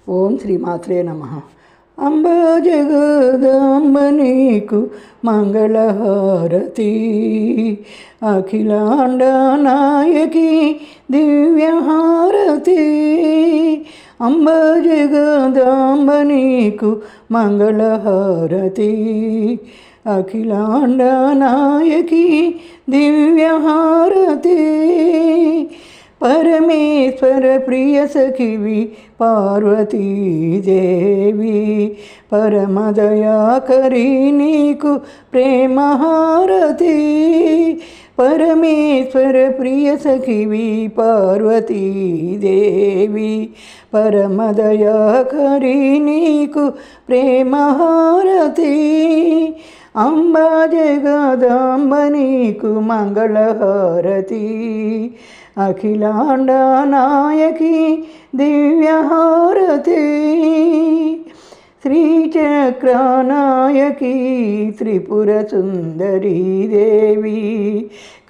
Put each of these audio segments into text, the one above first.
ఓం శ్రీమాత్రే నమః. అంబ జగదాంబ నీకు మంగళహారతి, అఖిలాండ నాయకి దివ్యహారతి. అంబ జగదాంబ నీకు మంగళహారతి, అఖిలాండ నాయకి దివ్యహారతి. పరమేశ్వర ప్రియ సఖివి పార్వతీదేవి, పరమదయాకరి నీకు ప్రేమహారతి. పరమేశ్వర ప్రియ సఖివి పార్వతీదేవి, పరమదయాకరి నీకు ప్రేమహారతి. అంబా జగదాంబ నీకు మంగళహారతి, అఖిలాండ నాయకి దివ్యహారతి. శ్రీచక్రనాయకి త్రిపుర సుందరీ దేవి,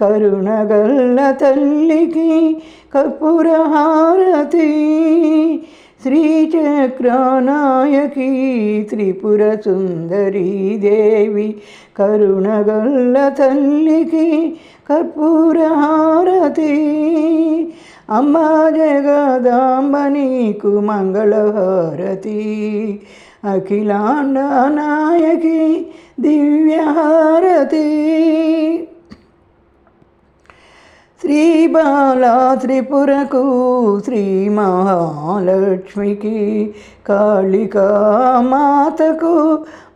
కరుణగల్ల తల్లికి కర్పూరహారతి. శ్రీచక్రనాయకి త్రిపుర సుందరీ దేవి, కరుణగల్ల తల్లికి కర్పూరహారతి. అమ్మా జగదాంబ నీకు మంగళహారతి, అఖిలాండ నాయకి దివ్యహారతి. శ్రీబాలా త్రిపురకు శ్రీ మహాలక్ష్మికి, కాళికా మాతకు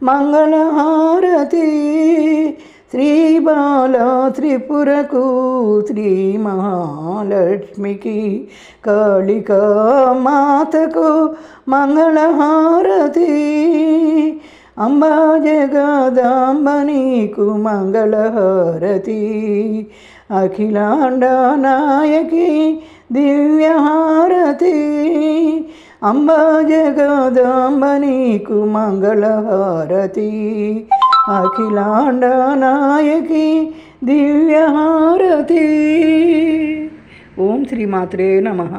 మంగళహారతి. శ్రీబాలా త్రిపురకు శ్రీ మహాలక్ష్మికి, కాళికా మాతకు మంగళహారతి. అంబా జగదాంబ నీకు మంగళహారతి, అఖిలాండ నాయకి దివ్యహారతి. అంబా జగదాంబ నీకు మంగళహారతి, అఖిలాండ నాయకి దివ్యహారతి. ఓం శ్రీమాత్రే నమః.